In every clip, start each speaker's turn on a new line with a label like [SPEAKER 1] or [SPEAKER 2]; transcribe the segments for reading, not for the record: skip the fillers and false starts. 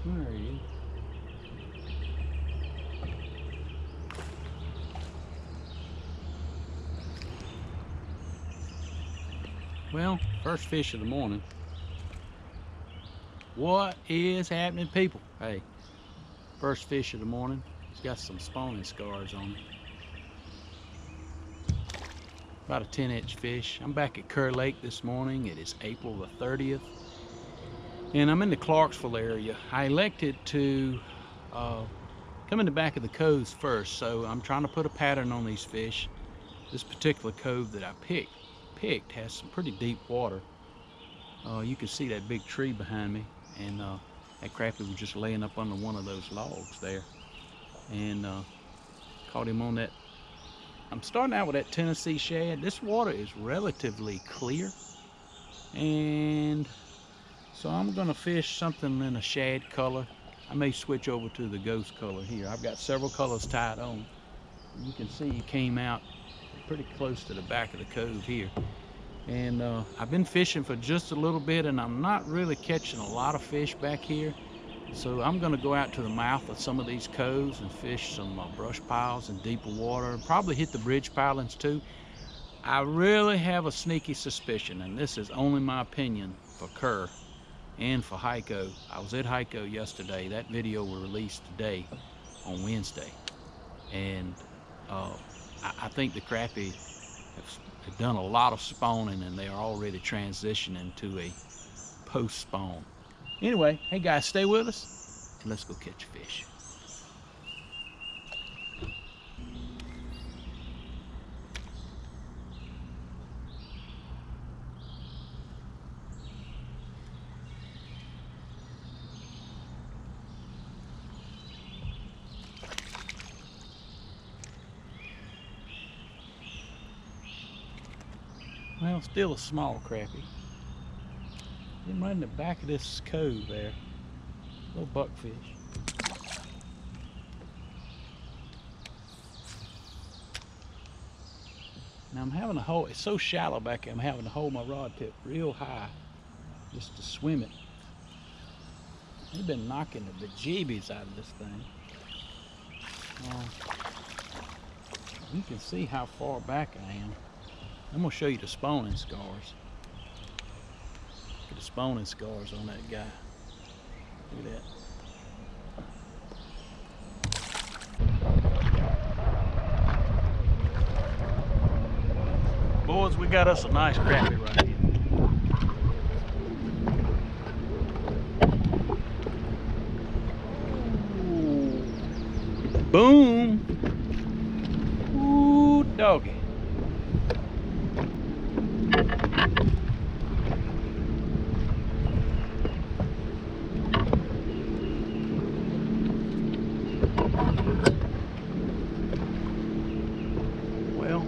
[SPEAKER 1] There he is. Well, first fish of the morning. What is happening, people? Hey, first fish of the morning. It's got some spawning scars on it. About a 10-inch fish. I'm back at Kerr Lake this morning. It is April the 30th. And I'm in the Clarksville area. I elected to come in the back of the coves first, so I'm trying to put a pattern on these fish. This particular cove that I picked has some pretty deep water. You can see that big tree behind me, and that crappie was just laying up under one of those logs there, and caught him on that. I'm starting out with that Tennessee shad. This water is relatively clear, and so I'm gonna fish something in a shad color. I may switch over to the ghost color here. I've got several colors tied on. You can see he came out pretty close to the back of the cove here. And I've been fishing for just a little bit, and I'm not really catching a lot of fish back here. So I'm gonna go out to the mouth of some of these coves and fish some brush piles in deeper water, probably hit the bridge pilings too. I really have a sneaky suspicion, and this is only my opinion, for Kerr and for Heiko. I was at Heiko yesterday. That video will release today on Wednesday. And I think the crappie have done a lot of spawning, and they are already transitioning to a post-spawn. Anyway, hey guys, stay with us and let's go catch a fish. Well, still a small crappie. Been right in the back of this cove there. Little buckfish. Now I'm having to hold, it's so shallow back here, I'm having to hold my rod tip real high just to swim it. They've been knocking the bejeebies out of this thing. You can see how far back I am. I'm gonna show you the spawning scars. Look at the spawning scars on that guy. Look at that. Boys, we got us a nice crappie right here. Ooh. Boom! Ooh, doggy. Well,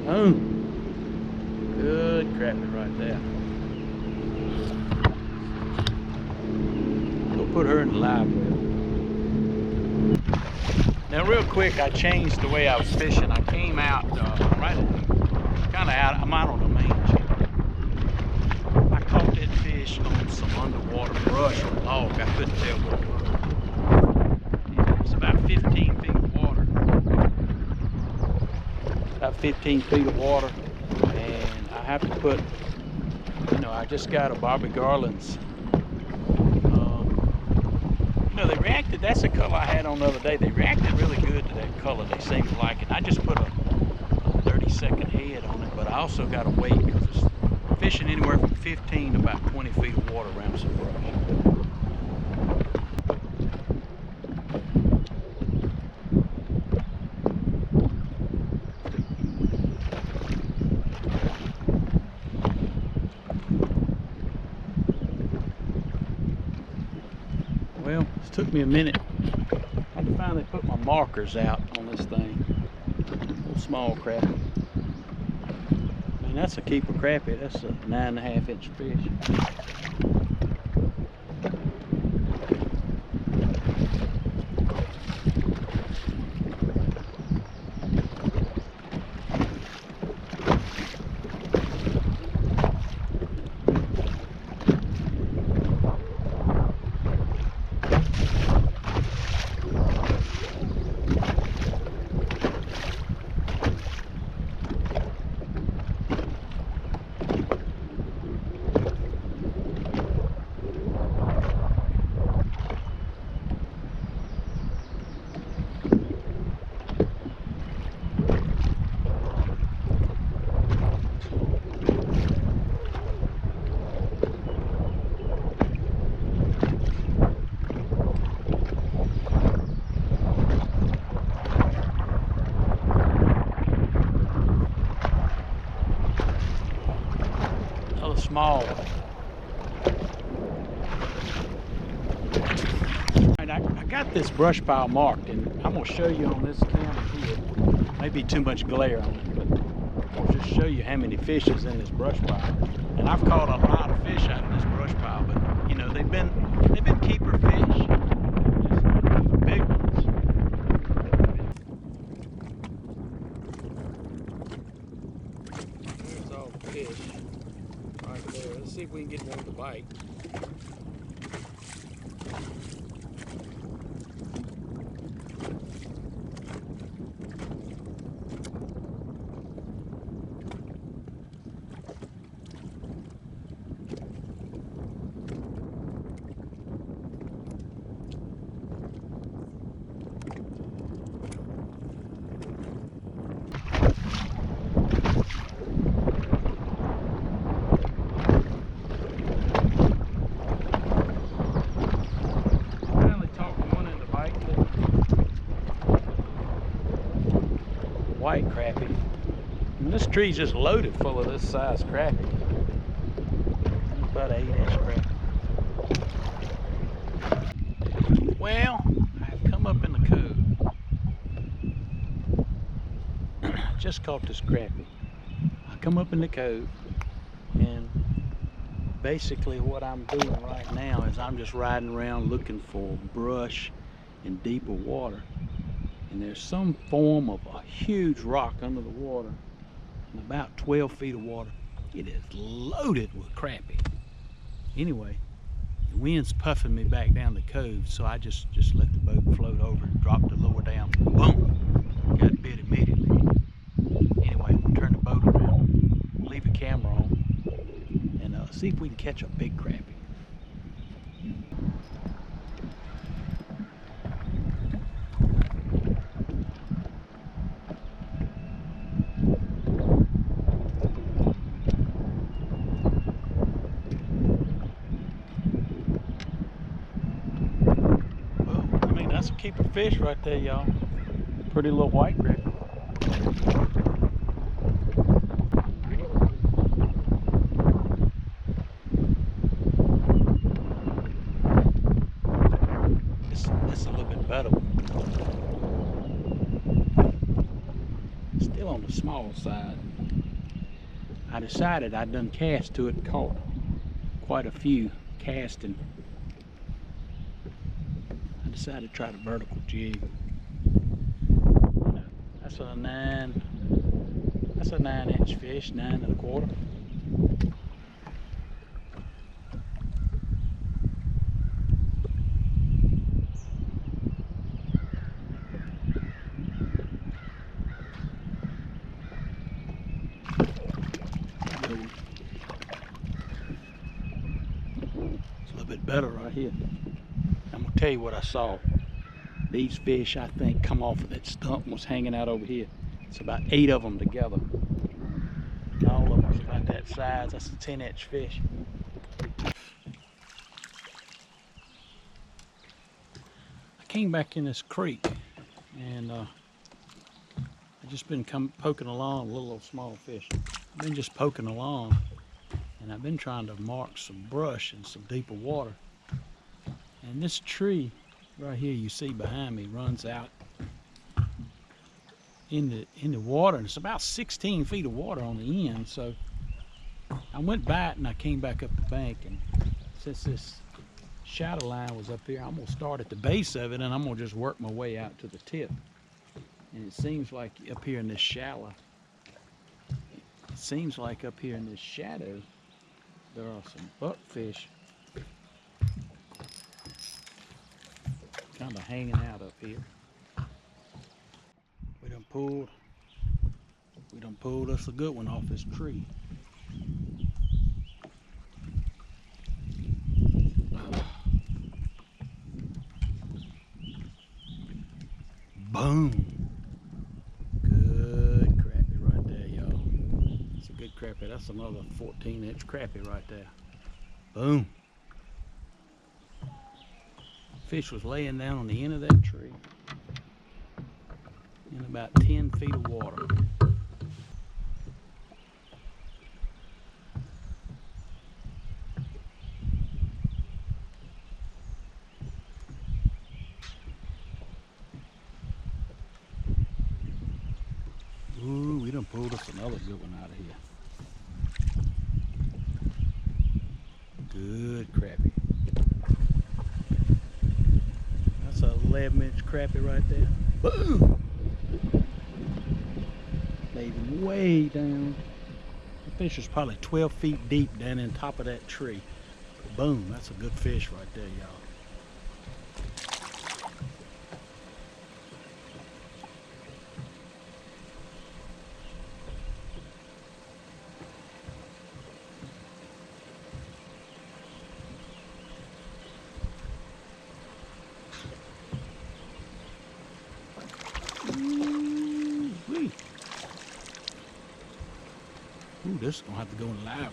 [SPEAKER 1] oh, good crappie right there. Go put her in the live well. Now, real quick, I changed the way I was fishing. I came out I'm out on the main channel. I caught that fish on some underwater brush or log. I couldn't tell what it was. It was about 15 feet of water. About 15 feet of water. And I have to put, I just got a Bobby Garland's. They reacted, that's the color I had on the other day. They reacted really good to that color. They seemed to like it. I just put a 30-second head on it, but I also got to wait because it's fishing anywhere from 15 to about 20 feet of water around some brush. Well, it took me a minute. I had to finally put my markers out on this thing. Little small crappie. I mean, that's a keeper crappie. That's a 9.5-inch fish. little small one. All right, I got this brush pile marked, and I'm gonna show you on this camera here. Maybe too much glare on it, but I'll just show you how many fish is in this brush pile. And I've caught a lot of fish out of this brush pile, but you know, they've been keeper fish. Just big ones. There's all the fish right there. Let's see if we can get one to bite. White crappie. And this tree's just loaded full of this size crappie. About an 8-inch crappie. Well, I've come up in the cove. Just caught this crappie. I come up in the cove, and basically what I'm doing right now is I'm just riding around looking for brush in deeper water. And there's some form of a huge rock under the water, and about 12 feet of water. It is loaded with crappie. Anyway, the wind's puffing me back down the cove, so I just let the boat float over and dropped it lower down. Boom! Got bit immediately. Anyway, we'll turn the boat around, leave the camera on, and see if we can catch a big crappie. That's a keeper fish right there, y'all. Pretty little white crappie. It's a little bit better one. Still on the small side. I decided I'd done cast to it and caught quite a few casting. Decided to try the vertical jig. You know, that's a 9-inch fish, 9 1/4. It's a little bit better right here. I'm gonna tell you what I saw. These fish, I think, come off of that stump was hanging out over here. It's about 8 of them together. All of them was about that size. That's a 10-inch fish. I came back in this creek, and I just been poking along with little small fish. I've been just poking along, and I've been trying to mark some brush in some deeper water. And this tree right here you see behind me runs out in the water, and it's about 16 feet of water on the end. So I went by it and I came back up the bank, and since this shadow line was up here, I'm gonna start at the base of it and I'm gonna just work my way out to the tip. And it seems like up here in this shadow there are some buckfish kind of hanging out up here. We done pulled us a good one off this tree. Boom! Good crappie right there, y'all. It's a good crappie. That's another 14-inch crappie right there. Boom! Fish was laying down on the end of that tree in about 10 feet of water. pulled us another good one out of here. Good crappie. That's a 11-inch crappie right there. Boom! Laid him way down. The fish was probably 12 feet deep down in top of that tree. Boom, that's a good fish right there, y'all. Ooh, this is gonna have to go in live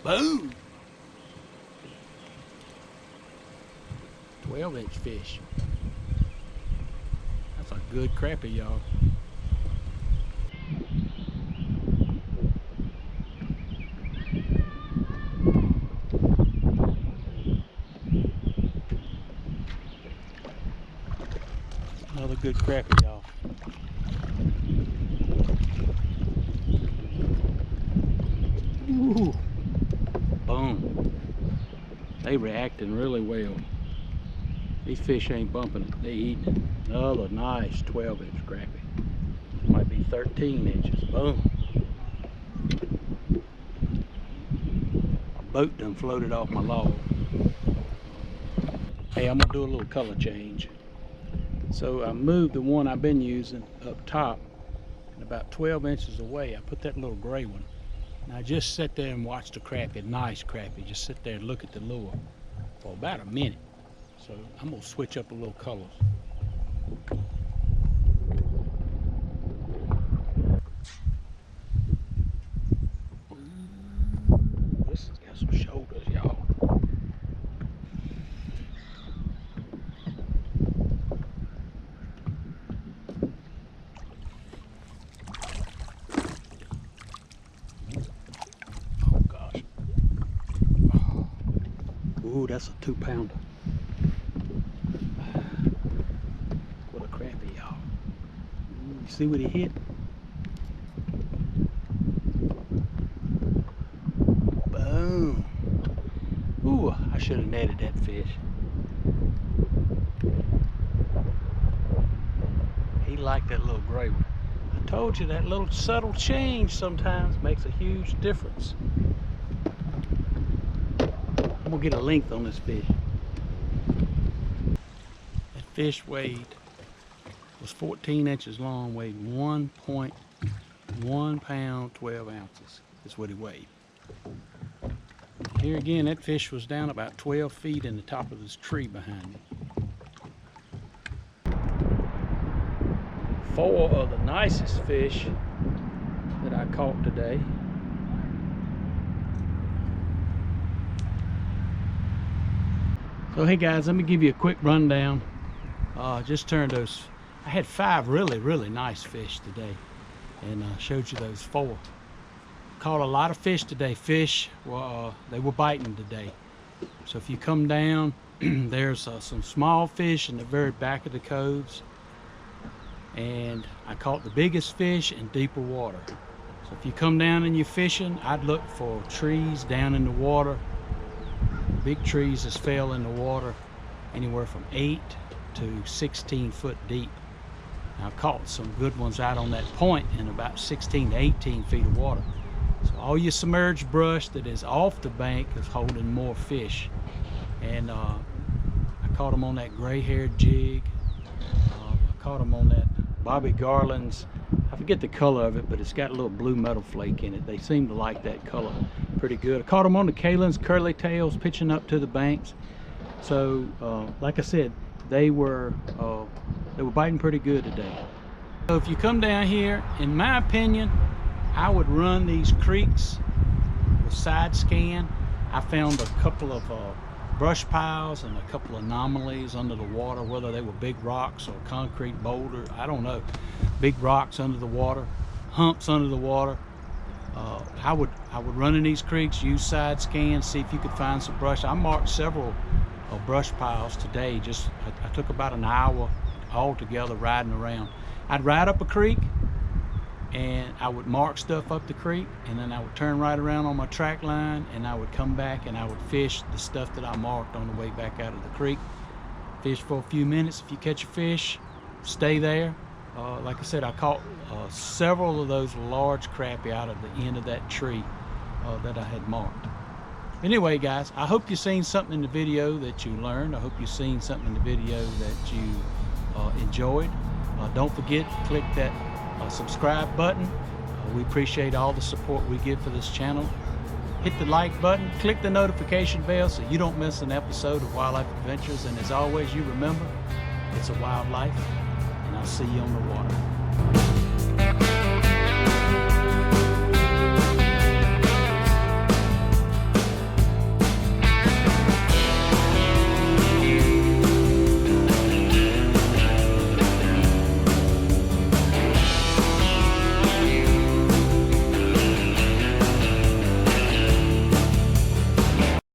[SPEAKER 1] well. Boom! 12-inch fish. That's a good crappie, y'all. Another good crappie, y'all. Ooh. Boom. They reacting really well. These fish ain't bumping it, they eating it. Another nice 12-inch crappie. Might be 13 inches. Boom. My boat done floated off my log. Hey, I'm gonna do a little color change. So I moved the one I've been using up top, and about 12 inches away I put that little gray one. And I just sat there and watched the crappie, nice crappie, just sit there and look at the lure for about a minute. So I'm gonna switch up a little colors. This has got some shoulders, y'all. Oh gosh. Ooh, that's a 2-pounder. What a crappie, y'all. You see what he hit? Boom. Ooh, I should have netted that fish. He liked that little gray one. I told you that little subtle change sometimes makes a huge difference. I'm gonna get a length on this fish. That fish was 14 inches long, weighed 1.1 pound, 12 ounces. That's what he weighed. Here again, that fish was down about 12 feet in the top of this tree behind me. 4 of the nicest fish that I caught today. So hey guys, let me give you a quick rundown. Just turned those, I had 5 really nice fish today, and showed you those 4. Caught a lot of fish today. Fish, they were biting today. So if you come down, there's some small fish in the very back of the coves, and I caught the biggest fish in deeper water. So if you come down and you're fishing, I'd look for trees down in the water, big trees that fell in the water, anywhere from 8 to 16 foot deep. I caught some good ones out on that point in about 16 to 18 feet of water. So all your submerged brush that is off the bank is holding more fish. And I caught them on that gray-haired jig. I caught them on that Bobby Garland's, I forget the color of it, but it's got a little blue metal flake in it. They seem to like that color pretty good. I caught them on the Kalin's curly tails pitching up to the banks. So like I said, they were biting pretty good today. So if you come down here, in my opinion, I would run these creeks with side scan. I found a couple of brush piles and a couple of anomalies under the water, whether they were big rocks or concrete boulders, I don't know. Big rocks under the water, humps under the water. I would run in these creeks, use side scan, see if you could find some brush. I marked several brush piles today. I took about an hour all together riding around. I'd ride up a creek, and I would mark stuff up the creek, and then I would turn right around on my track line, and I would come back and I would fish the stuff that I marked on the way back out of the creek. Fish for a few minutes. If you catch a fish, stay there. Like I said, I caught several of those large crappie out of the end of that tree that I had marked. Anyway, guys, I hope you've seen something in the video that you learned. I hope you've seen something in the video that you enjoyed. Don't forget to click that subscribe button. We appreciate all the support we get for this channel. Hit the like button, click the notification bell so you don't miss an episode of Wildlife Adventures. And as always, you remember, it's a wild life, and I'll see you on the water.